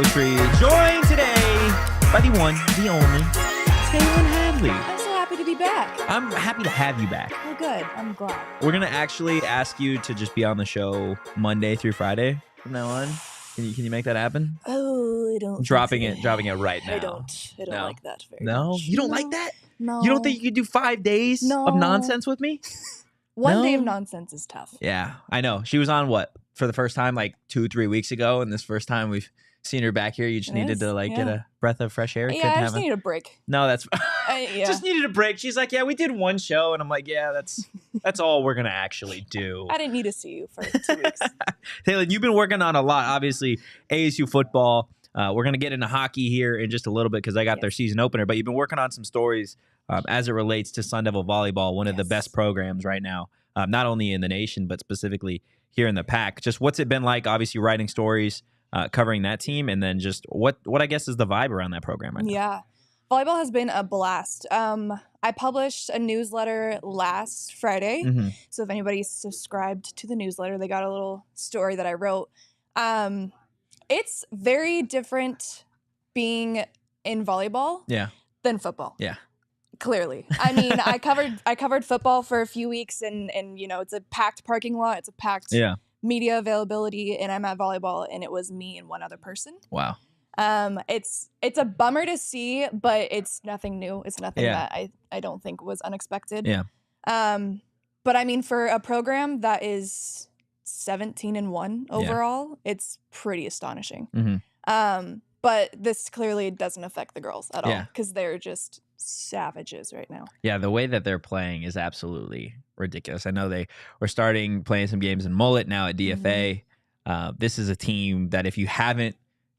Totri, joined today by the one, the only, Taylyn Hadley. I'm so happy to be back. I'm happy to have you back. Oh, good. I'm glad. We're going to actually ask you to just be on the show Monday through Friday from now on. Can you make that happen? Oh, I don't. Dropping it right now. I don't No. like that very No? much. You don't like that? No. You don't think you could do 5 days No. of nonsense with me? One day No? of nonsense is tough. Yeah, I know. She was on for the first time like 2-3 weeks ago, and this first time we've seen her back here. You just needed to get a breath of fresh air. Yeah, I just needed a break. No, that's Yeah. just needed a break. She's like, yeah, we did one show, and I'm like, yeah, that's all we're gonna actually do. I didn't need to see you for 2 weeks. Taylyn, you've been working on a lot. Obviously, ASU football. We're gonna get into hockey here in just a little bit because I got their season opener. But you've been working on some stories as it relates to Sun Devil volleyball, one of the best programs right now, not only in the nation but specifically here in the PAC. Just what's it been like? Obviously, writing stories, covering that team, and then just what I guess is the vibe around that program right now. Yeah. Volleyball has been a blast. I published a newsletter last Friday. Mm-hmm. So if anybody subscribed to the newsletter, they got a little story that I wrote. It's very different being in volleyball than football. Yeah. Clearly. I mean, I covered football for a few weeks and it's a packed parking lot. It's a packed media availability, and I'm at volleyball and it was me and one other person. Wow. It's a bummer to see, but it's nothing new. It's nothing that I don't think was unexpected. Yeah. But I mean, for a program that is 17-1 overall, it's pretty astonishing. Mm-hmm. But this clearly doesn't affect the girls at all because they're just savages right now. Yeah, the way that they're playing is absolutely ridiculous. I know they were playing some games in Mullet, now at DFA. This is a team that if you haven't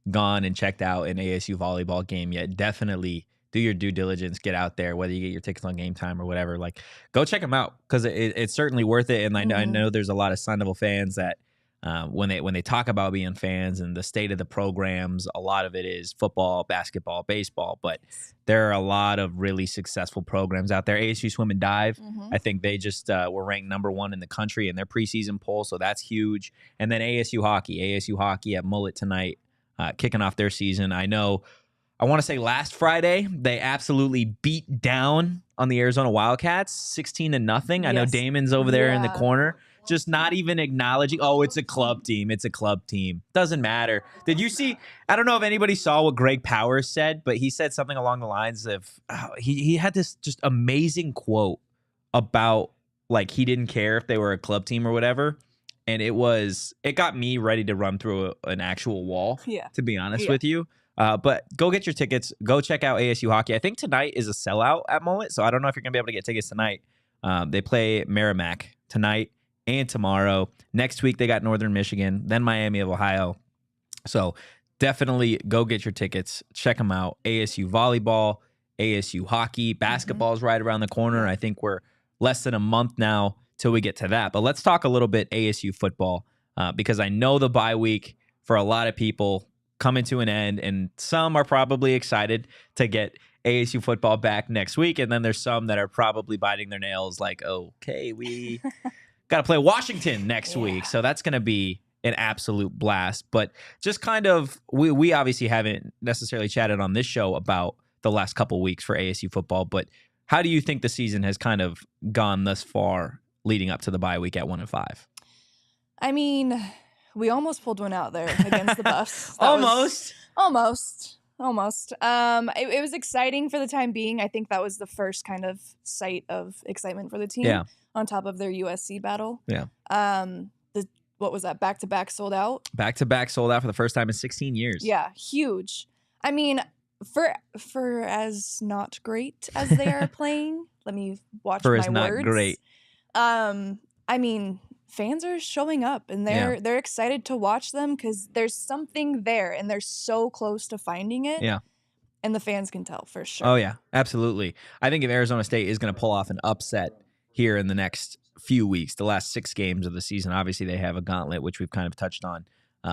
gone and checked out an ASU volleyball game yet, definitely do your due diligence, get out there, whether you get your tickets on Game Time or whatever. Like, go check them out because it's certainly worth it. And I know there's a lot of Sun Devil fans that when they talk about being fans and the state of the programs, a lot of it is football, basketball, baseball, but there are a lot of really successful programs out there. ASU Swim and Dive, I think they just were ranked #1 in the country in their preseason poll, so that's huge. And then ASU Hockey at Mullet tonight, kicking off their season. I want to say last Friday, they absolutely beat down on the Arizona Wildcats, 16-0. I know Damon's over there in the corner, just not even acknowledging, it's a club team. It's a club team. Doesn't matter. Did you see, I don't know if anybody saw what Greg Powers said, but he said something along the lines of, he had this just amazing quote about, like, he didn't care if they were a club team or whatever. And it got me ready to run through an actual wall, to be honest with you. But go get your tickets. Go check out ASU Hockey. I think tonight is a sellout at Mullet, so I don't know if you're going to be able to get tickets tonight. They play Merrimack tonight and tomorrow. Next week, they got Northern Michigan, then Miami of Ohio. So definitely go get your tickets. Check them out. ASU Volleyball, ASU Hockey. Basketball is right around the corner. I think we're less than a month now till we get to that. But let's talk a little bit ASU football because I know the bye week for a lot of people coming to an end, and some are probably excited to get ASU football back next week, and then there's some that are probably biting their nails like, okay, we got to play Washington next week, so that's going to be an absolute blast. But just kind of, we obviously haven't necessarily chatted on this show about the last couple weeks for ASU football, but how do you think the season has kind of gone thus far leading up to the bye week at 1-5? I mean, we almost pulled one out there against the Buffs. Almost. It was exciting for the time being. I think that was the first kind of sight of excitement for the team on top of their USC battle. Yeah. What was that? Back-to-back sold out? Back-to-back sold out for the first time in 16 years. Yeah, huge. I mean, for as not great as they are playing, let me watch my words. For as not great. I mean, fans are showing up and they're excited to watch them because there's something there and they're so close to finding it. Yeah. And the fans can tell for sure. Oh, yeah, absolutely. I think if Arizona State is going to pull off an upset here in the next few weeks, the last 6 games of the season, obviously they have a gauntlet, which we've kind of touched on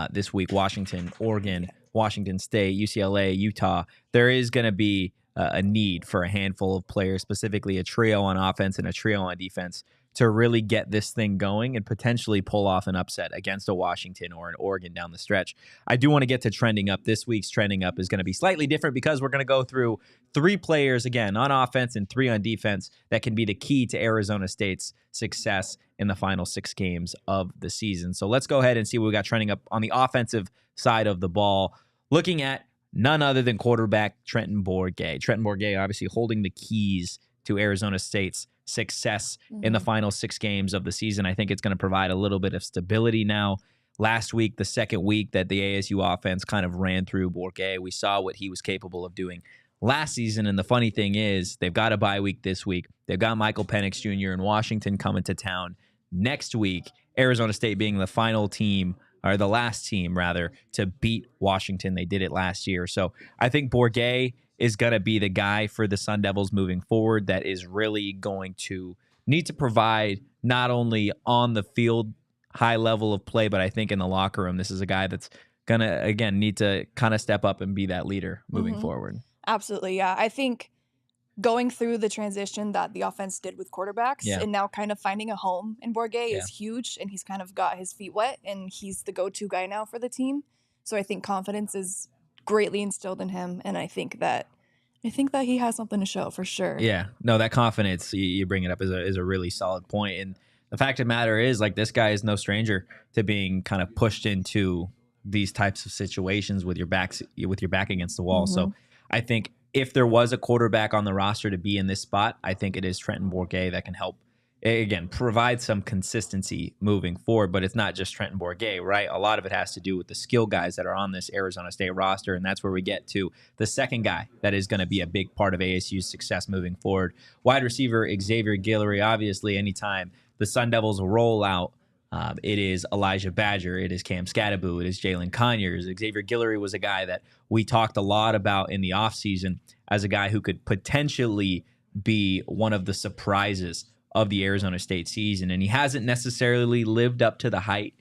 this week. Washington, Oregon, Washington State, UCLA, Utah. There is going to be a need for a handful of players, specifically a trio on offense and a trio on defense, to really get this thing going and potentially pull off an upset against a Washington or an Oregon down the stretch. I do want to get to trending up. This week's trending up is going to be slightly different because we're going to go through 3 players, again, on offense and 3 on defense that can be the key to Arizona State's success in the final 6 games of the season. So let's go ahead and see what we got trending up on the offensive side of the ball. Looking at none other than quarterback Trenton Bourguet. Trenton Bourguet obviously holding the keys to Arizona State's success in the final 6 games of the season. I think it's going to provide a little bit of stability now. Last week, the second week that the ASU offense kind of ran through Bourguet, we saw what he was capable of doing last season. And the funny thing is, they've got a bye week this week. They've got Michael Penix Jr. in Washington coming to town next week. Arizona State being the final team, or the last team, rather, to beat Washington. They did it last year. So I think Bourguet is going to be the guy for the Sun Devils moving forward that is really going to need to provide not only on the field high level of play, but I think in the locker room, this is a guy that's going to, again, need to kind of step up and be that leader moving forward. Absolutely, yeah. I think going through the transition that the offense did with quarterbacks and now kind of finding a home in Bourguet is huge, and he's kind of got his feet wet, and he's the go-to guy now for the team. So I think confidence is greatly instilled in him, and I think that he has something to show for sure. Yeah, no, that confidence you bring it up is a really solid point. And the fact of the matter is, like, this guy is no stranger to being kind of pushed into these types of situations with your back against the wall. So I think if there was a quarterback on the roster to be in this spot, I think it is Trenton Bourguet that can help, again, provide some consistency moving forward. But it's not just Trenton Bourguet, right? A lot of it has to do with the skill guys that are on this Arizona State roster, and that's where we get to the second guy that is going to be a big part of ASU's success moving forward. Wide receiver Xavier Guillory. Obviously, anytime the Sun Devils roll out, it is Elijah Badger, it is Cam Scattaboo, it is Jalen Conyers. Xavier Guillory was a guy that we talked a lot about in the offseason as a guy who could potentially be one of the surprises of the Arizona State season, and he hasn't necessarily lived up to the hype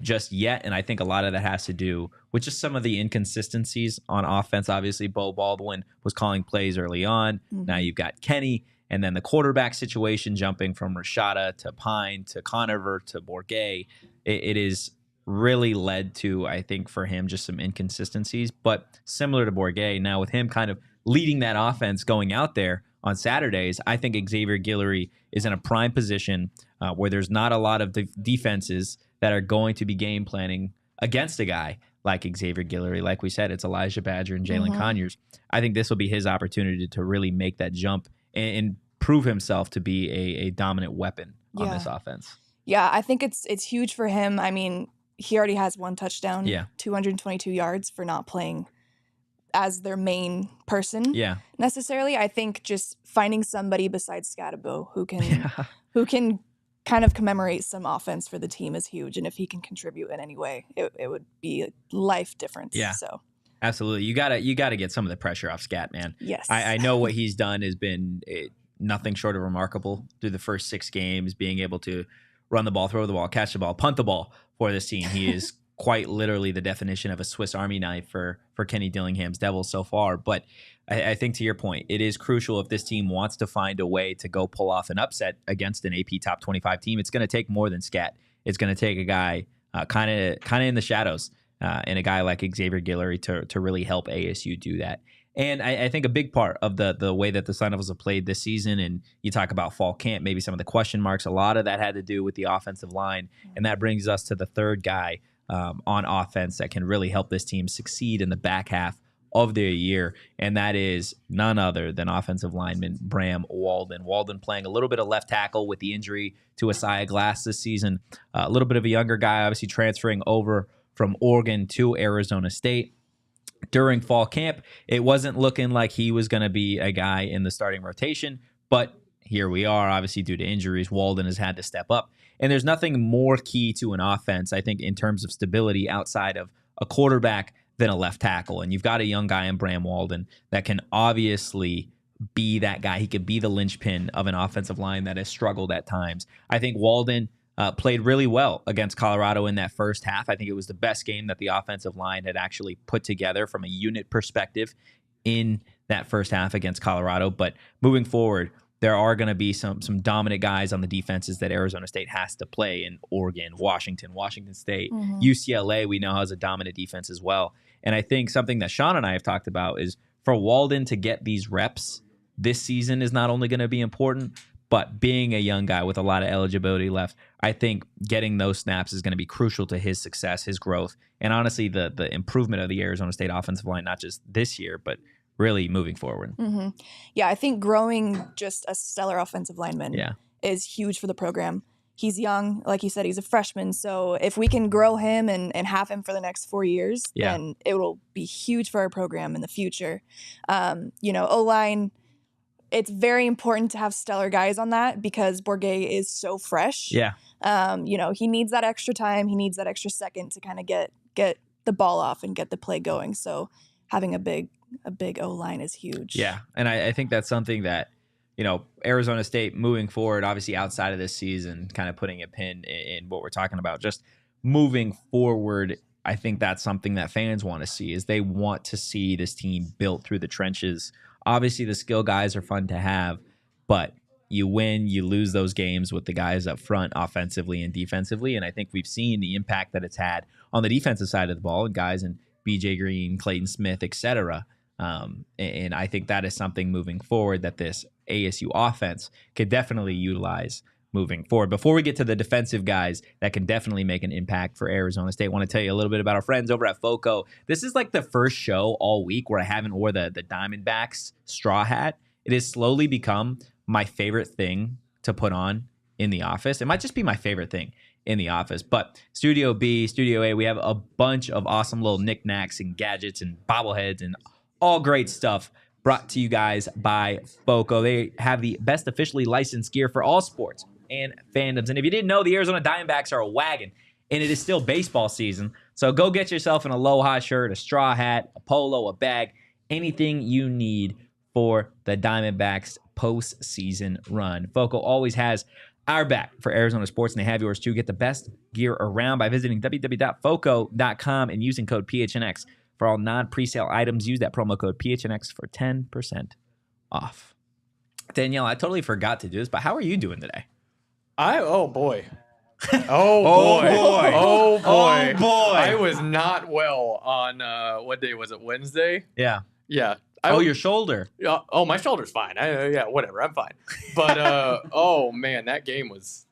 just yet. And I think a lot of that has to do with just some of the inconsistencies on offense. Obviously, Bo Baldwin was calling plays early on. Now you've got Kenny, and then the quarterback situation jumping from Rashada to Pine to Conover to Bourguet. It is really led to, I think, for him, just some inconsistencies. But similar to Bourguet, now with him kind of leading that offense going out there on Saturdays, I think Xavier Guillory is in a prime position where there's not a lot of defenses that are going to be game planning against a guy like Xavier Guillory. Like we said, it's Elijah Badger and Jalen Conyers. I think this will be his opportunity to really make that jump and prove himself to be a dominant weapon on this offense. Yeah, I think it's huge for him. I mean, he already has 1 touchdown, 222 yards for not playing as their main person necessarily. I think just finding somebody besides Scattaboo who can kind of commemorate some offense for the team is huge. And if he can contribute in any way, it would be a life difference. Yeah. So absolutely. You gotta get some of the pressure off Scat, man. Yes. I know what he's done has been nothing short of remarkable through the first 6 games, being able to run the ball, throw the ball, catch the ball, punt the ball for this team. He is quite literally the definition of a Swiss Army knife for Kenny Dillingham's Devils so far. But I think, to your point, it is crucial if this team wants to find a way to go pull off an upset against an AP top 25 team. It's going to take more than Scat. It's going to take a guy kind of in the shadows and a guy like Xavier Guillory to really help ASU do that. And I think a big part of the way that the Sun Devils have played this season, and you talk about fall camp, maybe some of the question marks, a lot of that had to do with the offensive line. And that brings us to the third guy on offense that can really help this team succeed in the back half of their year, and that is none other than offensive lineman Bram Walden. Walden playing a little bit of left tackle with the injury to Isaiah Glass this season. A little bit of a younger guy, obviously transferring over from Oregon to Arizona State. During fall camp, it wasn't looking like he was going to be a guy in the starting rotation, but here we are. Obviously, due to injuries, Walden has had to step up. And there's nothing more key to an offense, I think, in terms of stability outside of a quarterback than a left tackle. And you've got a young guy in Bram Walden that can obviously be that guy. He could be the linchpin of an offensive line that has struggled at times. I think Walden played really well against Colorado in that first half. I think it was the best game that the offensive line had actually put together from a unit perspective in that first half against Colorado. But moving forward, there are going to be some dominant guys on the defenses that Arizona State has to play in Oregon, Washington State, UCLA. We know has a dominant defense as well. And I think something that Sean and I have talked about is for Walden to get these reps this season is not only going to be important, but being a young guy with a lot of eligibility left, I think getting those snaps is going to be crucial to his success, his growth, and honestly, the improvement of the Arizona State offensive line, not just this year, but really moving forward. Yeah, I think growing just a stellar offensive lineman is huge for the program. He's young. Like you said, he's a freshman. So if we can grow him and have him for the next 4 years, then it will be huge for our program in the future. O-line, it's very important to have stellar guys on that because Bourguet is so fresh. He needs that extra time. He needs that extra second to kind of get the ball off and get the play going. So having a big O-line is huge. Yeah, and I think that's something that, Arizona State moving forward, obviously outside of this season, kind of putting a pin in what we're talking about, just moving forward, I think that's something that fans want to see, is they want to see this team built through the trenches. Obviously, the skill guys are fun to have, but you win, you lose those games with the guys up front offensively and defensively, and I think we've seen the impact that it's had on the defensive side of the ball, and guys in BJ Green, Clayton Smith, etc. And I think that is something moving forward that this ASU offense could definitely utilize moving forward. Before we get to the defensive guys that can definitely make an impact for Arizona State, I want to tell you a little bit about our friends over at FOCO. This is like the first show all week where I haven't wore the Diamondbacks straw hat. It has slowly become my favorite thing to put on in the office. It might just be my favorite thing in the office. But Studio B, Studio A, we have a bunch of awesome little knickknacks and gadgets and bobbleheads and all great stuff brought to you guys by FOCO. They have the best officially licensed gear for all sports and fandoms. And if you didn't know, the Arizona Diamondbacks are a wagon, and it is still baseball season. So go get yourself an Aloha shirt, a straw hat, a polo, a bag, anything you need for the Diamondbacks postseason run. FOCO always has our back for Arizona sports, and they have yours too. Get the best gear around by visiting www.foco.com and using code PHNX for all non-presale items. Use that promo code PHNX for 10% off. Danielle, I totally forgot to do this, but how are you doing today? Oh boy. I was not well on what day was it? Wednesday? Yeah. Your shoulder. My shoulder's fine. Whatever. I'm fine. But oh man, that game was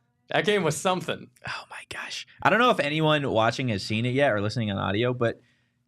something. Oh my gosh. I don't know if anyone watching has seen it yet or listening on audio, but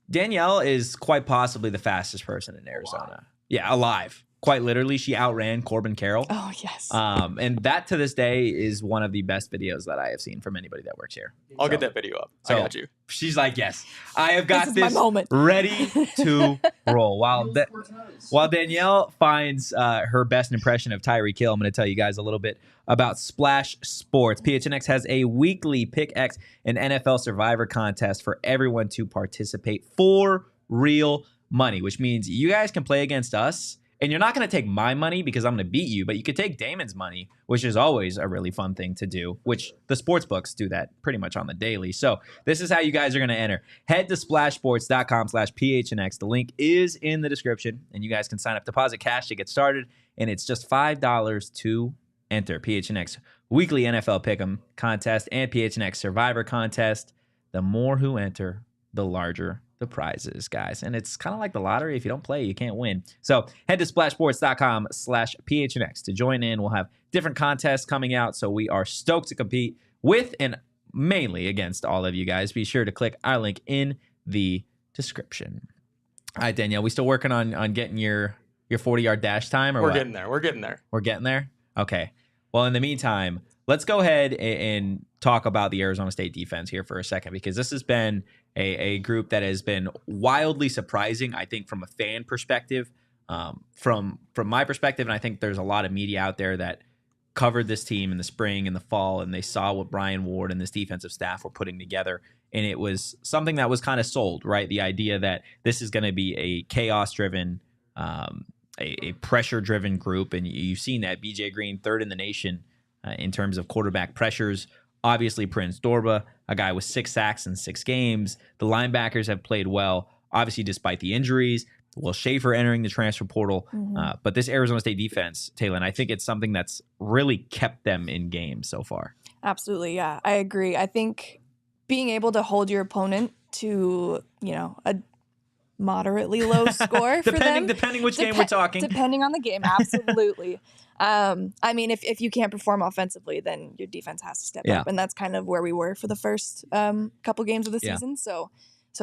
Danielle is quite possibly the fastest person in Arizona. Wow. Yeah, alive. Quite literally, she outran Corbin Carroll. Oh, yes. And that to this day is one of the best videos that I have seen from anybody that works here. I'll get that video up. I got you. She's like, yes, I have got this my moment. Ready to roll. While Danielle finds her best impression of Tyreek Hill, I'm going to tell you guys a little bit about Splash Sports. PHNX has a weekly Pick X and NFL Survivor contest for everyone to participate for real money, which means you guys can play against us. And you're not going to take my money because I'm going to beat you, but you could take Damon's money, which is always a really fun thing to do, which the sports books do that pretty much on the daily. So this is how you guys are going to enter. Head to splashsports.com/PHNX. The link is in the description, and you guys can sign up, deposit cash to get started, and it's just $5 to enter. PHNX Weekly NFL Pick'em Contest and PHNX Survivor Contest. The more who enter, the larger the prizes, guys. And it's kind of like the lottery. If you don't play, you can't win. So head to splashsports.com/PHNX to join in. We'll have different contests coming out. So we are stoked to compete with and mainly against all of you guys. Be sure to click our link in the description. All right, Danielle, we still working on getting your 40-yard dash time, or We're what? getting there. We're getting there. Okay. Well, in the meantime, let's go ahead and talk about the Arizona State defense here for a second, because this has been a group that has been wildly surprising, I think, from a fan perspective, from my perspective, and I think there's a lot of media out there that covered this team in the spring and the fall, and they saw what Brian Ward and this defensive staff were putting together, and it was something that was kind of sold, right? The idea that this is going to be a chaos-driven, a pressure-driven group, and you've seen that. BJ Green, third in the nation in terms of quarterback pressures. Obviously, Prince Dorba, a guy with 6 sacks in 6 games. The linebackers have played well, obviously, despite the injuries. Will Schaefer entering the transfer portal. But this Arizona State defense, Taylyn, I think it's something that's really kept them in games so far. Absolutely, yeah. I agree. I think being able to hold your opponent to, a moderately low score for them. Depending which game we're talking. Depending on the game, absolutely. I mean, if you can't perform offensively, then your defense has to step up. And that's kind of where we were for the first couple games of the season. So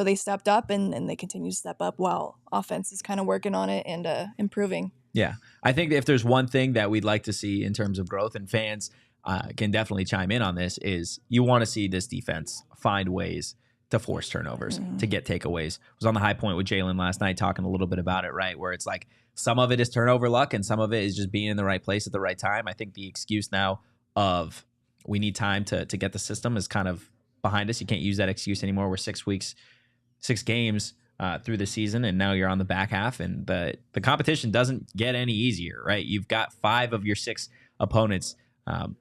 they stepped up and they continue to step up while offense is kind of working on it and improving. Yeah. I think if there's one thing that we'd like to see in terms of growth, and fans can definitely chime in on this, is you want to see this defense find ways to force turnovers, to get takeaways. I was on the High Point with Jalen last night talking a little bit about it, right? Where it's like some of it is turnover luck and some of it is just being in the right place at the right time. I think the excuse now of we need time to get the system is kind of behind us. You can't use that excuse anymore. We're 6 games through the season, and now you're on the back half, and the competition doesn't get any easier, right? You've got 5 of your 6 opponents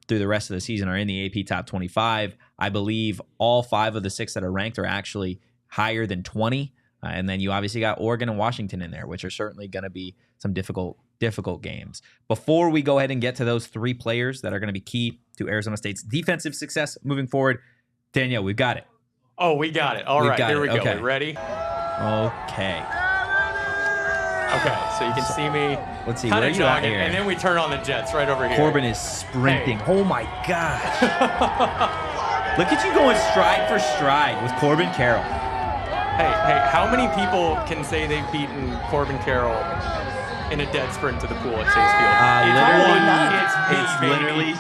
through the rest of the season are in the AP top 25. I believe all 5 of the 6 that are ranked are actually higher than 20. And then you obviously got Oregon and Washington in there, which are certainly going to be some difficult games. Before we go ahead and get to those 3 players that are going to be key to Arizona State's defensive success moving forward, Danielle, we've got it. Oh, we got it. All right, here we go. Okay. We ready? Okay. Okay, so you can see me. Let's see, where are you at here? And then we turn on the Jets right over here. Corbin is sprinting. Hey. Oh, my gosh. Look at you going stride for stride with Corbin Carroll. Hey, how many people can say they've beaten Corbin Carroll in a dead sprint to the pool at Chase Field? It's literally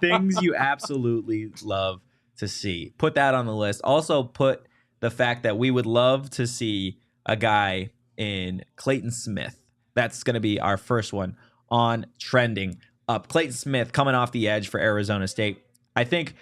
things you absolutely love to see. Put that on the list. Also put the fact that we would love to see a guy in Clayton Smith. That's going to be our first one on Trending Up. Clayton Smith coming off the edge for Arizona State. I think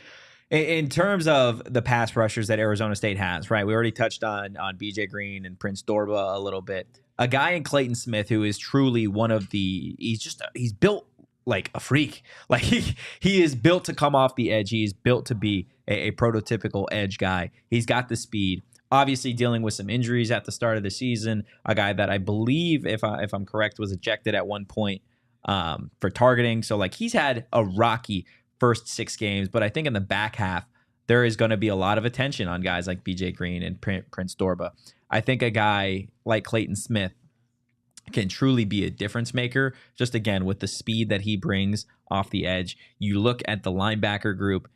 in terms of the pass rushers that Arizona State has, right? We already touched on BJ Green and Prince Dorba a little bit. A guy in Clayton Smith who is truly one of he's built like a freak. Like he is built to come off the edge. He is built to be a prototypical edge guy. He's got the speed. Obviously dealing with some injuries at the start of the season. A guy that I believe, if I'm correct, was ejected at one point for targeting. So like he's had a rocky first 6 games, but I think in the back half there is going to be a lot of attention on guys like BJ Green and Prince Dorba. I think a guy like Clayton Smith can truly be a difference maker, just again with the speed that he brings off the edge. You look at the linebacker group,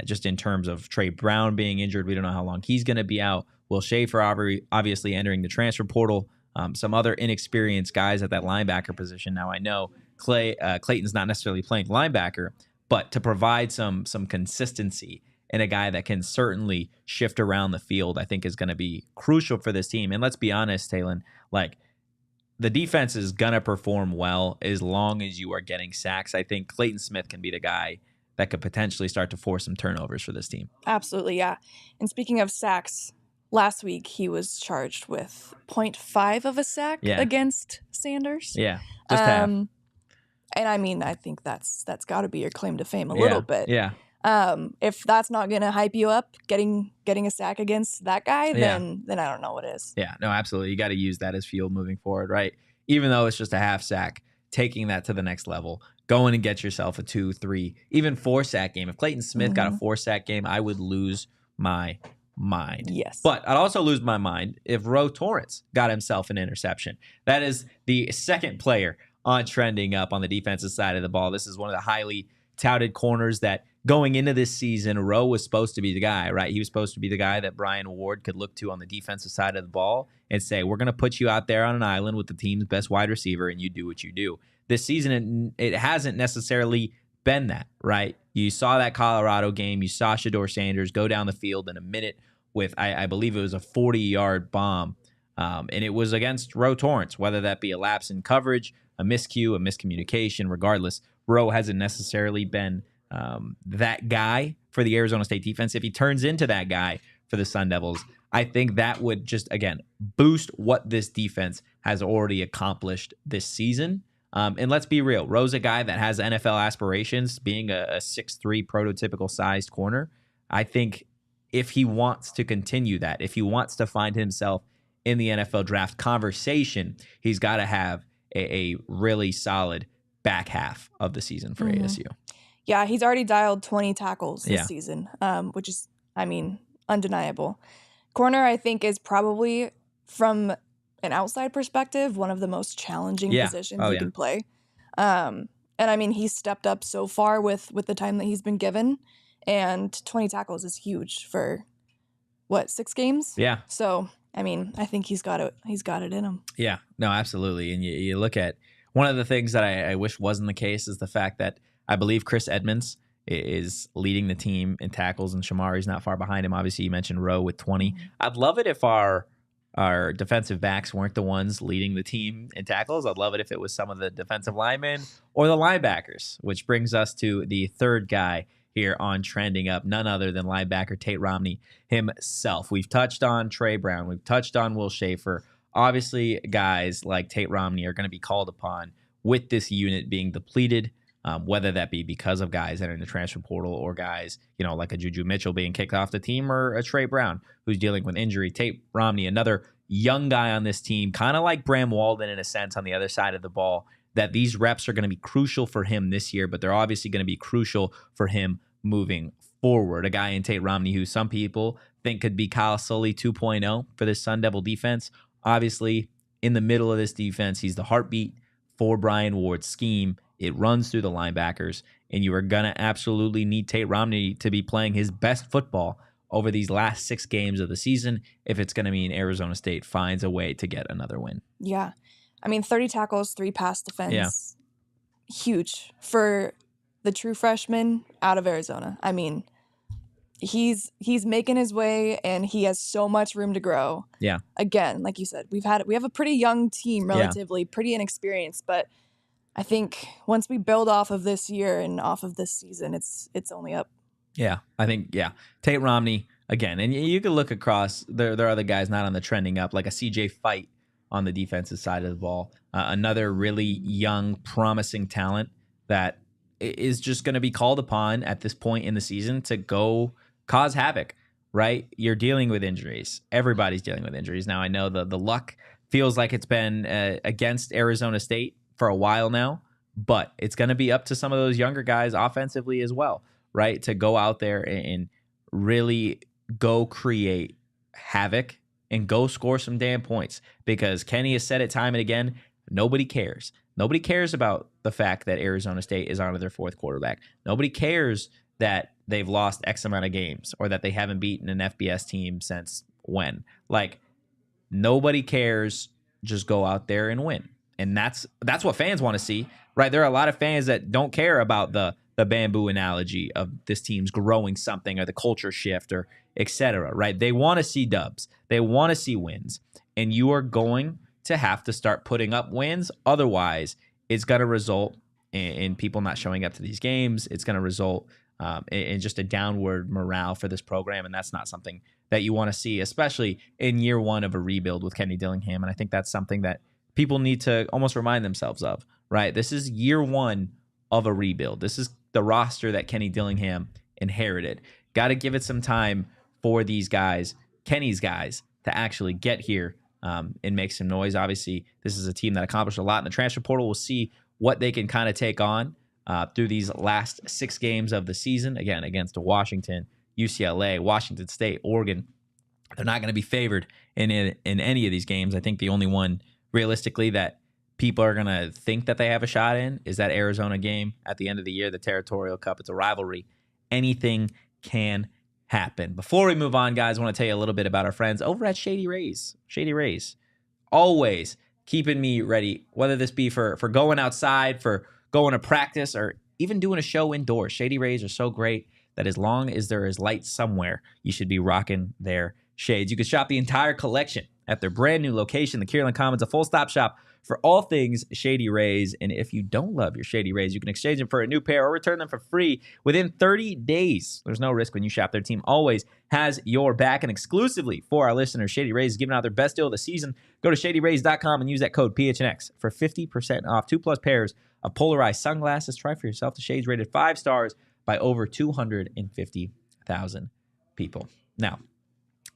just in terms of Trey Brown being injured. We don't know how long he's going to be out. Will Schaefer obviously entering the transfer portal. Some other inexperienced guys at that linebacker position. Now I know Clayton's not necessarily playing linebacker, but to provide some consistency and a guy that can certainly shift around the field, I think is going to be crucial for this team. And let's be honest, Taylyn, like the defense is going to perform well as long as you are getting sacks. I think Clayton Smith can be the guy that could potentially start to force some turnovers for this team. Absolutely, yeah. And speaking of sacks, last week he was charged with 0.5 of a sack against Sanders. Yeah, just half. And I mean, I think that's got to be your claim to fame a little bit. Yeah. If that's not going to hype you up, getting a sack against that guy, then I don't know what is. Yeah, no, absolutely. You got to use that as fuel moving forward, right? Even though it's just a half sack, taking that to the next level, going and get yourself a 2, 3, even 4 sack game. If Clayton Smith got a 4 sack game, I would lose my mind. Yes. But I'd also lose my mind if Roe Torrance got himself an interception. That is the second player on Trending Up on the defensive side of the ball. This is one of the highly touted corners that going into this season, Roe was supposed to be the guy, right? He was supposed to be the guy that Brian Ward could look to on the defensive side of the ball and say, we're going to put you out there on an island with the team's best wide receiver and you do what you do. This season, it hasn't necessarily been that, right? You saw that Colorado game. You saw Shedeur Sanders go down the field in a minute with, I believe it was a 40-yard bomb. And it was against Roe Torrance, whether that be a lapse in coverage, a miscue, a miscommunication, regardless. Roe hasn't necessarily been that guy for the Arizona State defense. If he turns into that guy for the Sun Devils, I think that would just, again, boost what this defense has already accomplished this season. And let's be real, Roe's a guy that has NFL aspirations, being a 6'3", prototypical sized corner. I think if he wants to continue that, if he wants to find himself in the NFL draft conversation, he's got to have a really solid back half of the season for ASU. Yeah, he's already dialed 20 tackles this season, which is, I mean, undeniable. Corner, I think, is probably, from an outside perspective, one of the most challenging positions you can play. And I mean, he's stepped up so far with the time that he's been given, and 20 tackles is huge for, what, 6 games? Yeah. So, I mean, I think he's got it in him. Yeah, no, absolutely. And you look at one of the things that I wish wasn't the case is the fact that I believe Chris Edmonds is leading the team in tackles, and Shamari's not far behind him. Obviously, you mentioned Rowe with 20. I'd love it if our defensive backs weren't the ones leading the team in tackles. I'd love it if it was some of the defensive linemen or the linebackers, which brings us to the third guy here on Trending Up, none other than linebacker Tate Romney himself. We've touched on Trey Brown. We've touched on Will Schaefer. Obviously, guys like Tate Romney are going to be called upon with this unit being depleted, whether that be because of guys entering the transfer portal or guys, like a Juju Mitchell being kicked off the team, or a Trey Brown who's dealing with injury. Tate Romney, another young guy on this team, kind of like Bram Walden in a sense on the other side of the ball, that these reps are going to be crucial for him this year, but they're obviously going to be crucial for him moving forward. A guy in Tate Romney who some people think could be Kyle Sully 2.0 for this Sun Devil defense. Obviously, in the middle of this defense, he's the heartbeat for Brian Ward's scheme. It runs through the linebackers, and you are going to absolutely need Tate Romney to be playing his best football over these last 6 games of the season if it's going to mean Arizona State finds a way to get another win. Yeah. I mean, 30 tackles, 3 pass defense. Yeah. Huge for the true freshman out of Arizona. I mean, he's making his way, and he has so much room to grow. Yeah. Again, like you said, we have a pretty young team, relatively pretty inexperienced, but I think once we build off of this year and off of this season, it's only up. Yeah, I think, Tate Romney, again, and you can look across, there are other guys not on the Trending Up, like a CJ Fight on the defensive side of the ball. Another really young, promising talent that is just going to be called upon at this point in the season to go cause havoc, right? You're dealing with injuries. Everybody's dealing with injuries. Now, I know the luck feels like it's been against Arizona State for a while now, but it's going to be up to some of those younger guys offensively as well, right? To go out there and really go create havoc and go score some damn points, because Kenny has said it time and again, nobody cares. Nobody cares about the fact that Arizona State is on to their 4th quarterback. Nobody cares that they've lost X amount of games or that they haven't beaten an FBS team since when. Like, nobody cares. Just go out there and win. And that's what fans want to see, right? There are a lot of fans that don't care about the bamboo analogy of this team's growing something or the culture shift or et cetera, right? They want to see dubs. They want to see wins. And you are going to have to start putting up wins. Otherwise, it's going to result in people not showing up to these games. It's going to result in just a downward morale for this program. And that's not something that you want to see, especially in year 1 of a rebuild with Kenny Dillingham. And I think that's something that people need to almost remind themselves of, right? This is year 1 of a rebuild. This is the roster that Kenny Dillingham inherited. Got to give it some time for these guys, Kenny's guys, to actually get here and make some noise. Obviously, this is a team that accomplished a lot in the transfer portal. We'll see what they can kind of take on through these last 6 games of the season. Again, against Washington, UCLA, Washington State, Oregon. They're not going to be favored in any of these games. I think the only one realistically that people are going to think that they have a shot in is that Arizona game at the end of the year, the Territorial Cup. It's a rivalry. Anything can happen. Before we move on, guys, I want to tell you a little bit about our friends over at Shady Rays. Shady Rays, always keeping me ready, whether this be for going outside, for going to practice, or even doing a show indoors. Shady Rays are so great that as long as there is light somewhere, you should be rocking their shades. You can shop the entire collection at their brand new location, the Kierland Commons, a full-stop shop for all things Shady Rays. And if you don't love your Shady Rays, you can exchange them for a new pair or return them for free within 30 days. There's no risk when you shop. Their team always has your back. And exclusively for our listeners, Shady Rays is giving out their best deal of the season. Go to shadyrays.com and use that code PHNX for 50% off 2+ pairs of polarized sunglasses. Try for yourself. The shades rated 5 stars by over 250,000 people. Now,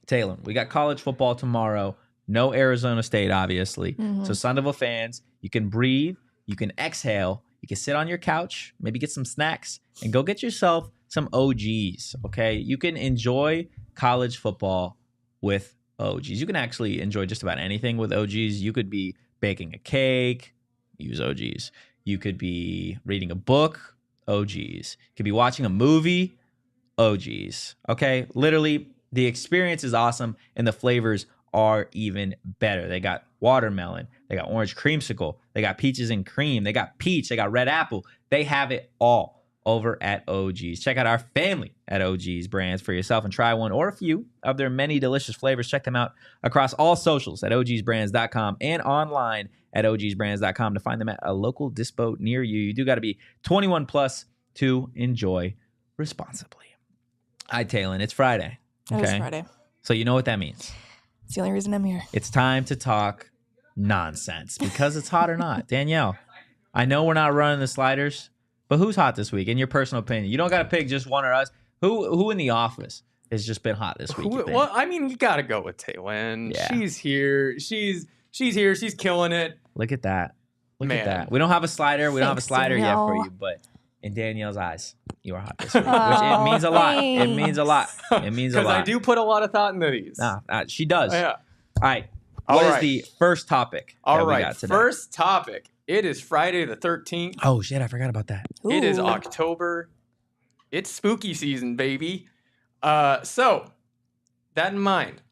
Taylyn, we got college football tomorrow. No Arizona State, obviously. So Sun Devil fans, you can breathe, you can exhale, you can sit on your couch, maybe get some snacks, and go get yourself some OGs, okay? You can enjoy college football with OGs. You can actually enjoy just about anything with OGs. You could be baking a cake, use OGs. You could be reading a book, OGs. You could be watching a movie, OGs, okay? Literally, the experience is awesome, and the flavors are even better. They got watermelon, they got orange creamsicle, they got peaches and cream, they got peach, they got red apple. They have it all over at OGs. Check out our family at OGs brands for yourself and try one or a few of their many delicious flavors. Check them out across all socials at ogsbrands.com and online at ogsbrands.com to find them at a local dispo near you. You do got to be 21 plus to enjoy responsibly. Hi, Taylyn. It's Friday. Okay? It is Friday. So you know what that means. It's the only reason I'm here. It's time to talk nonsense because it's hot or not. Danielle, I know we're not running the sliders, but who's hot this week in your personal opinion? You don't got to pick just one or us. Who in the office has just been hot this week? Well, I mean, you got to go with Taylyn. Yeah. She's here. She's here. She's killing it. Look at that. Look at that. We don't have a slider. We don't have a slider yet for you, but in Danielle's eyes, you are hot this week, which it means a lot. It means a lot. It means a lot. Because I do put a lot of thought into these. Nah, she does. Yeah. All right. What is the first topic that we got today? First topic. It is Friday the 13th. Oh, shit. I forgot about that. Ooh. It is October. It's spooky season, baby. So, that in mind,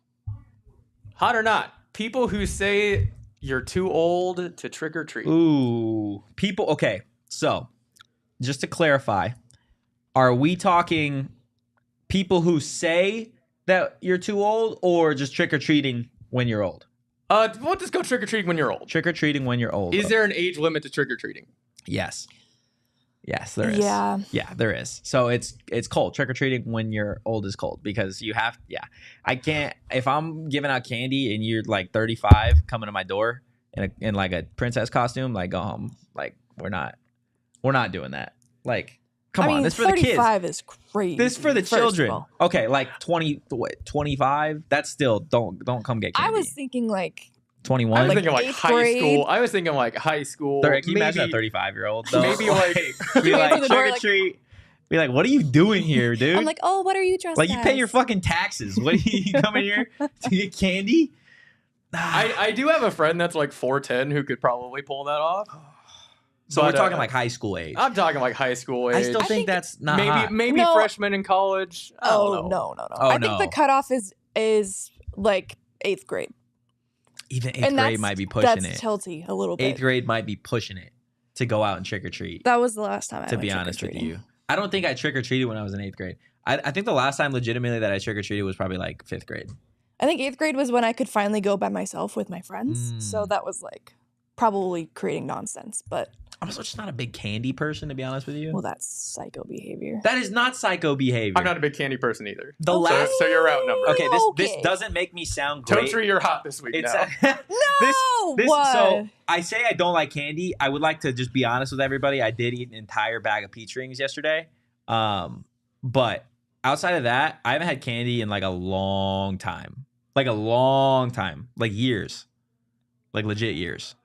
hot or not, people who say you're too old to trick or treat. Ooh. People. Okay. So, just to clarify, are we talking people who say that you're too old or just trick-or-treating when you're old? We'll just go trick-or-treating when you're old. Trick-or-treating when you're old. Is there an age limit to trick-or-treating? Yes. Yes, there is. Yeah. Yeah, there is. So it's cold. Trick-or-treating when you're old is cold because you have, I can't, if I'm giving out candy and you're like 35 coming to my door in like a princess costume, like go home. Like we're not doing that. Like, come on, this for the kids. 35 is crazy. This for the children. Okay, like 25. That's still don't come get candy. I was thinking like 21. I was thinking like high school. I was thinking like high school. Can you imagine a 35-year-old? Maybe like be like trick or treat. Be like, what are you doing here, dude? I'm like, oh, what are you dressed like? You pay your fucking taxes. What are you coming here to get candy? I do have a friend that's like 4'10" who could probably pull that off. So we're talking like high school age. I'm talking like high school age. I still think that's not maybe freshman in college. No. I think the cutoff is like 8th grade. Even 8th grade might be pushing that's it. Tilty a little bit. 8th grade might be pushing it to go out and trick or treat. That was the last time I to be honest with you. I don't think I trick or treated when I was in 8th grade. I think the last time legitimately that I trick or treated was probably like 5th grade. I think 8th grade was when I could finally go by myself with my friends. So that was like probably creating nonsense, but I'm also just not a big candy person, to be honest with you. Well, that's psycho behavior. That is not psycho behavior. I'm not a big candy person either. So you're outnumbered. Okay, this doesn't make me sound great. Totri, you're hot this week now. So I say I don't like candy. I would like to just be honest with everybody. I did eat an entire bag of peach rings yesterday. But outside of that, I haven't had candy in like a long time. Like years. Like legit years.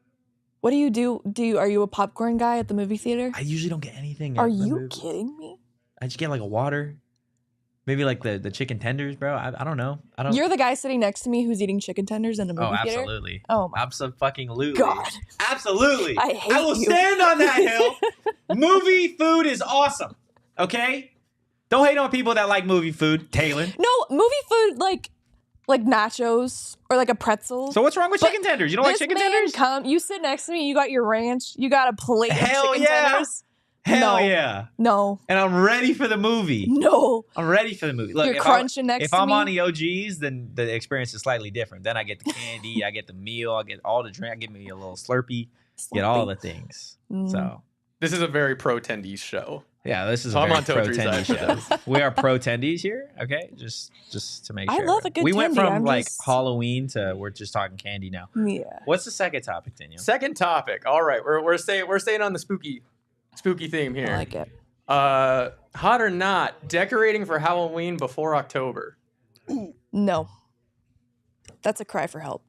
What do you do? Are you a popcorn guy at the movie theater? I usually don't get anything. Are you kidding me? I just get like a water. Maybe like the chicken tenders, bro. I don't know. You're the guy sitting next to me who's eating chicken tenders in a movie theater? Absolutely. Oh, my absolutely. God. Absolutely. I hate I will stand on that hill. Movie food is awesome. Okay? Don't hate on people that like movie food. Taylyn. No, movie food like nachos or like a pretzel. So what's wrong with chicken tenders? You don't like chicken tenders? You sit next to me, you got your ranch, you got a plate of chicken tenders. Hell yeah. No. And I'm ready for the movie. No. I'm ready for the movie. Look, you're crunching next to me. If I'm on the OGs, then the experience is slightly different. Then I get the candy, I get the meal, I get all the drink, I get me a little Slurpee, get all the things. So this is a very pro-tendies show. Yeah, this is a very pro-tendies show. We are pro-tendies here, okay? Just to make sure. I love a good We went from Halloween to we're just talking candy now. Yeah. What's the second topic, Daniel? Second topic. All right, we're staying on the spooky theme here. I like it. Hot or not, decorating for Halloween before October? No. That's a cry for help.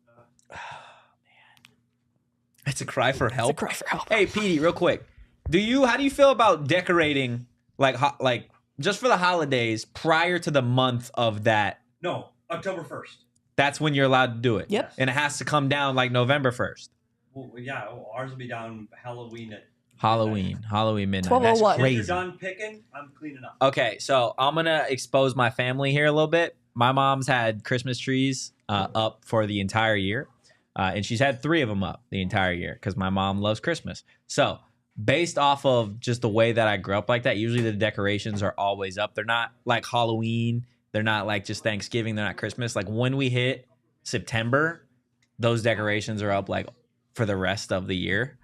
It's a cry for help. It's a cry for help. Hey, Petey, real quick. How do you feel about decorating like just for the holidays prior to the month of that? No, October 1st. That's when you're allowed to do it. Yep. And it has to come down like November 1st. Well, yeah, ours will be down Halloween midnight. 12:01. That's crazy. If you're done picking, I'm cleaning up. Okay, so I'm gonna expose my family here a little bit. My mom's had Christmas trees up for the entire year, and she's had 3 of them up the entire year because my mom loves Christmas. So based off of just the way that I grew up like that, usually the decorations are always up. They're not like Halloween. They're not like just Thanksgiving. They're not Christmas. Like when we hit September, those decorations are up like for the rest of the year.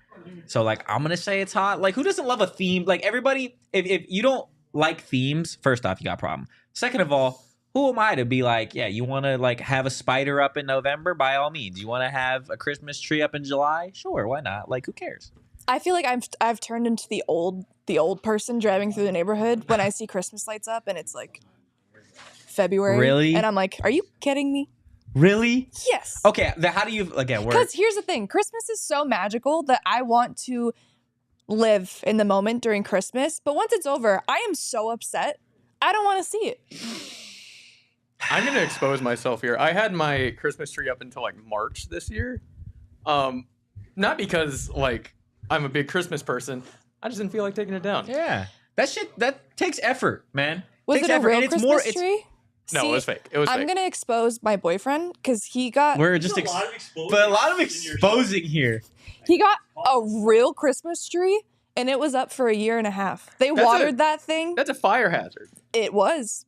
So like I'm gonna say it's hot. Like who doesn't love a theme? Like everybody, if you don't like themes, first off, you got a problem. Second of all, who am I to be like, yeah, you want to like have a spider up in November? By all means. You want to have a Christmas tree up in July? Sure, why not? Like who cares? I feel like I've turned into the old person driving through the neighborhood when I see Christmas lights up and it's like February. Really? And I'm like, are you kidding me? Really? Yes. Okay, how do you again? Because here's the thing, Christmas is so magical that I want to live in the moment during Christmas. But once it's over, I am so upset. I don't want to see it. I'm going to expose myself here. I had my Christmas tree up until like March this year. Not because like I'm a big Christmas person. I just didn't feel like taking it down. Yeah. That takes effort, man. Was takes it a effort. real And Christmas tree? No, See, it was fake. It was I'm fake. going to expose my boyfriend because he got We're just There's a lot of exposing here. he got a real Christmas tree and it was up for a year and a half. They watered that thing. That's a fire hazard. It was.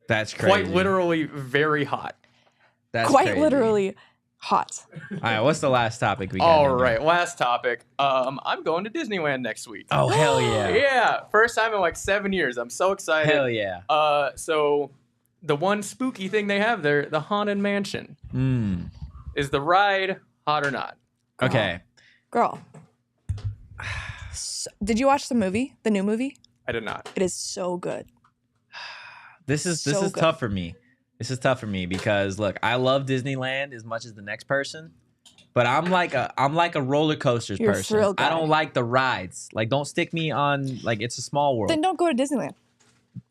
That's crazy. Quite literally very hot. That's Quite crazy. literally hot. All right, what's the last topic we got? All right, last topic. I'm going to Disneyland next week. Oh, hell yeah. Yeah, first time in like 7 years. I'm so excited. Hell yeah. So the one spooky thing they have there, the Haunted Mansion. Is the ride hot or not? Okay. Girl. So, did you watch the movie? The new movie? I did not. It is so good. This is good. tough for me. This is tough for me because look, I love Disneyland as much as the next person, but I'm like a roller coasters You're a person. thrill guy. I don't like the rides. Like don't stick me on like It's a Small World. Then don't go to Disneyland.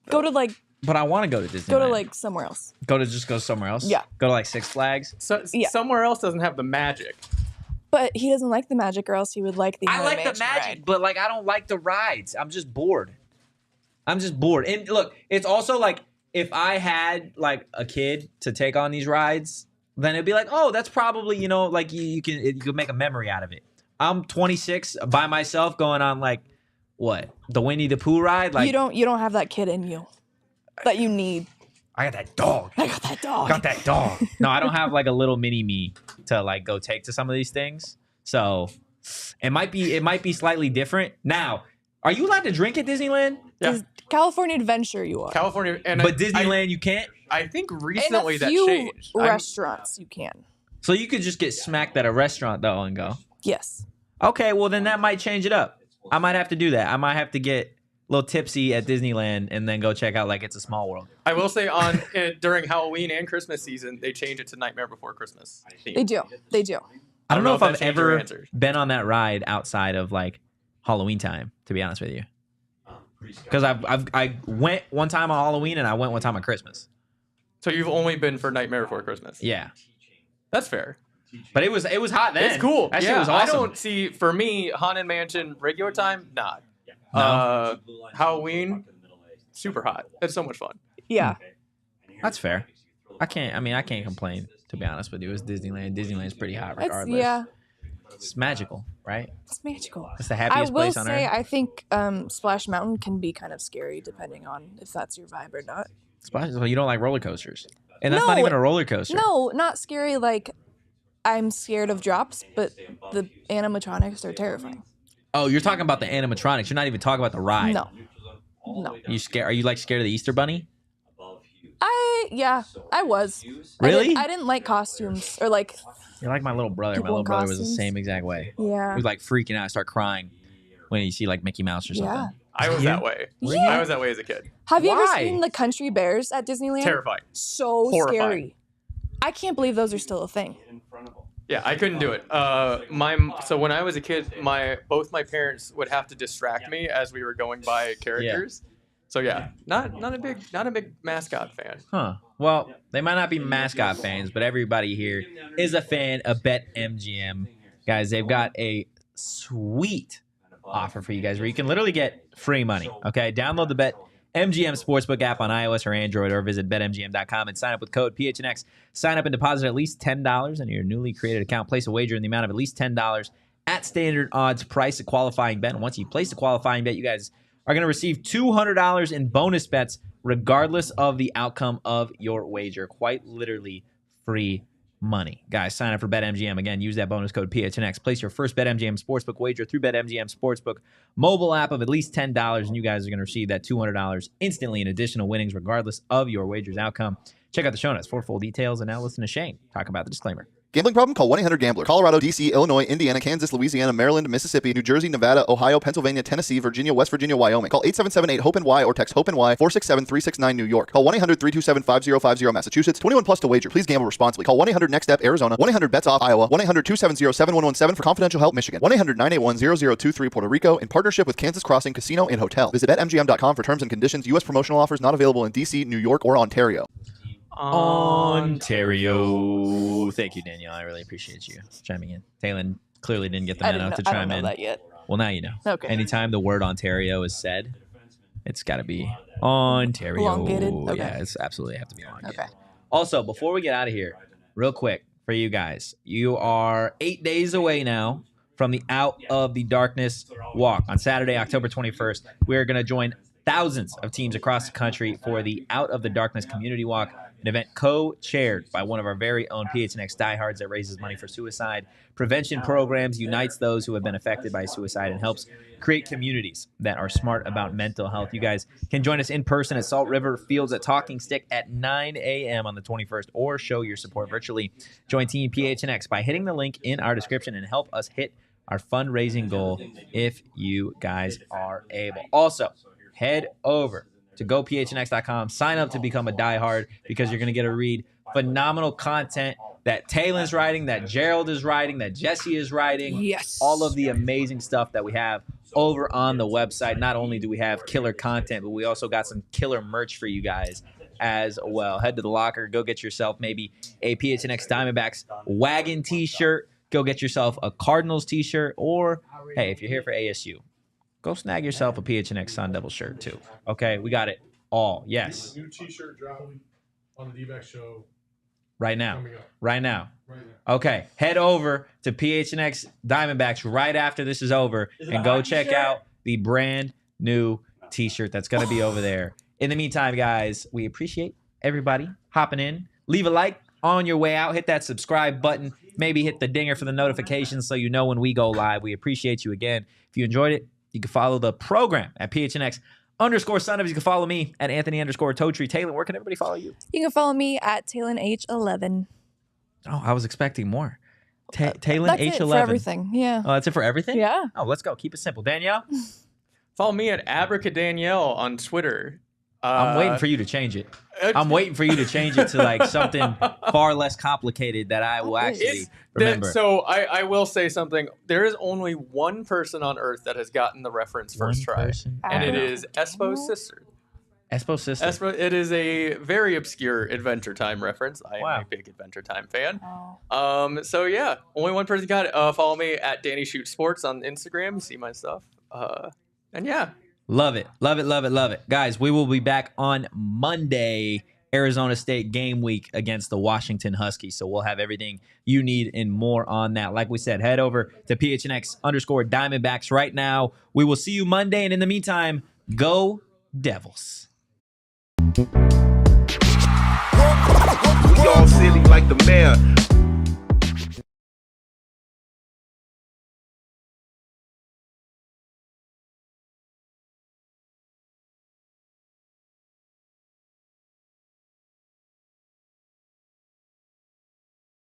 Go to like But I want to go to Disneyland. go to like somewhere else. Go somewhere else. Yeah. Go to like Six Flags. So Yeah. somewhere else doesn't have the magic. But he doesn't like the magic, or else he would like the I like the Haunted Mansion magic, ride. but like I don't like the rides. I'm just bored. And look, it's also like if I had like a kid to take on these rides, then it'd be like, oh, that's probably, like you could make a memory out of it. I'm 26 by myself going on like what? The Winnie the Pooh ride? Like You don't have that kid in you that you need. I got that dog. I got that dog. Got that dog. No, I don't have like a little mini me to like go take to some of these things. So it might be slightly different. Now, are you allowed to drink at Disneyland? Yeah. California Adventure, you are. California, But Disneyland, you can't. I think In recently a that few changed. restaurants, you can. So you could just get smacked at a restaurant though and go. Yes. Okay, well then that might change it up. I might have to do that. I might have to get a little tipsy at Disneyland and then go check out like It's a Small World. I will say during Halloween and Christmas season, they change it to Nightmare Before Christmas. They do. They do. I don't know if that I've changed your ever answer. been on that ride outside of like Halloween time, to be honest with you. Because I went one time on Halloween and I went one time on Christmas. So you've only been for Nightmare Before Christmas. Yeah. That's fair. But it was hot then. It's cool. That shit yeah, was awesome. I don't see, for me, Haunted Mansion, regular time, not. No. Halloween, super hot. It's so much fun. Yeah. That's fair. I can't complain, to be honest with you. It's Disneyland. Disneyland's pretty hot regardless. Yeah. It's magical, right? It's magical. It's the happiest place on earth. I think Splash Mountain can be kind of scary depending on if that's your vibe or not. Well, you don't like roller coasters. And that's No, not even a roller coaster. No, not scary like I'm scared of drops, but the animatronics are terrifying. Oh, you're talking about the animatronics. You're not even talking about the ride. No. No. You scared? Are you like scared of the Easter Bunny? I was. Really? I didn't like costumes or like. You're like my little brother. My People little in brother was the costumes. same exact way. Yeah. He was like freaking out, start crying when you see like Mickey Mouse or something. Yeah. I was that way. Yeah. I was that way as a kid. Have you Why? ever seen the country bears at Disneyland? Terrifying. So Horrifying. scary. I can't believe those are still a thing. Yeah, I couldn't do it. So when I was a kid, both my parents would have to distract me as we were going by characters. Yeah. So yeah, not a big mascot fan. Huh. Well, they might not be mascot fans, but everybody here is a fan of BetMGM. Guys, they've got a sweet offer for you guys where you can literally get free money. Okay, download the BetMGM Sportsbook app on iOS or Android, or visit BetMGM.com and sign up with code PHNX. Sign up and deposit at least $10 in your newly created account. Place a wager in the amount of at least $10 at standard odds. Price a qualifying bet. And once you place a qualifying bet, you guys are going to receive $200 in bonus bets regardless of the outcome of your wager. Quite literally free money. Guys, sign up for BetMGM. Again, use that bonus code PHNX. Place your first BetMGM Sportsbook wager through BetMGM Sportsbook mobile app of at least $10, and you guys are going to receive that $200 instantly in additional winnings regardless of your wager's outcome. Check out the show notes for full details, and now listen to Shane talk about the disclaimer. Gambling problem? Call 1-800-GAMBLER. Colorado, D.C., Illinois, Indiana, Kansas, Louisiana, Maryland, Mississippi, New Jersey, Nevada, Ohio, Pennsylvania, Tennessee, Virginia, West Virginia, Wyoming. Call 877-8-HOPE-NY or text HOPE-NY 467-369 New York. Call 1-800-327-5050 Massachusetts. 21 plus to wager. Please gamble responsibly. Call 1-800-NEXT-STEP Arizona. 1-800-BETS-OFF Iowa. 1-800-270-7117 for confidential help Michigan. 1-800-981-0023 Puerto Rico in partnership with Kansas Crossing Casino and Hotel. Visit BetMGM.com for terms and conditions. U.S. promotional offers not available in D.C., New York, or Ontario. Ontario. Thank you, Danielle. I really appreciate you chiming in. Taylyn clearly didn't get the memo to chime in. I don't know that yet. Well, now you know. Okay. Anytime the word Ontario is said, it's got to be Ontario. Elongated? Okay. Yeah, it's absolutely have to be elongated. Okay. Also, before we get out of here, real quick for you guys, you are 8 days away now from the Out of the Darkness walk. On Saturday, October 21st, we're going to join thousands of teams across the country for the Out of the Darkness Community Walk, an event co-chaired by one of our very own PHNX diehards that raises money for suicide prevention programs, unites those who have been affected by suicide, and helps create communities that are smart about mental health. You guys can join us in person at Salt River Fields at Talking Stick at 9 a.m. on the 21st, or show your support virtually. Join Team PHNX by hitting the link in our description and help us hit our fundraising goal if you guys are able. Also, head over to gophnx.com, sign up to become a diehard, because you're going to get to read phenomenal content that Taylyn's writing, that Gerald is writing, that Jesse is writing. Yes. All of the amazing stuff that we have over on the website. Not only do we have killer content, but we also got some killer merch for you guys as well. Head to the locker, go get yourself maybe a PHNX Diamondbacks wagon t-shirt, go get yourself a Cardinals t-shirt, or hey, if you're here for ASU, go snag yourself a PHNX Sun Devils shirt too. Okay, we got it all. Yes. New t-shirt drop on the D-back show. Right now. Okay, head over to PHNX Diamondbacks right after this is over and go check out the brand new t-shirt that's going to be over there. In the meantime, guys, we appreciate everybody hopping in. Leave a like on your way out. Hit that subscribe button. Maybe hit the dinger for the notifications so you know when we go live. We appreciate you again. If you enjoyed it, you can follow the program at PHNX_Sun Devils. You can follow me at Anthony_Totri. Taylyn, where can everybody follow you? You can follow me at Taylyn H11. Oh, I was expecting more. Taylyn That's H11. it for everything. Yeah. Oh, that's it for everything? Yeah. Oh, let's go. Keep it simple. Danielle? Follow me at Abracadanielle on Twitter. I'm waiting for you to change it. I'm waiting for you to change it to like something far less complicated that I will actually remember. So I will say something. There is only one person on Earth that has gotten the reference first try, and it is Espo's sister. Espo's sister. Espo, it is a very obscure Adventure Time reference. I am a big Adventure Time fan. Oh. So yeah, only one person got it. Follow me at Danny Shoot Sports on Instagram. You see my stuff. And yeah. Love it. Love it. Love it. Love it. Guys, we will be back on Monday, Arizona State game week against the Washington Huskies. So we'll have everything you need and more on that. Like we said, head over to PHNX_Diamondbacks right now. We will see you Monday. And in the meantime, go Devils. We all silly like the mayor.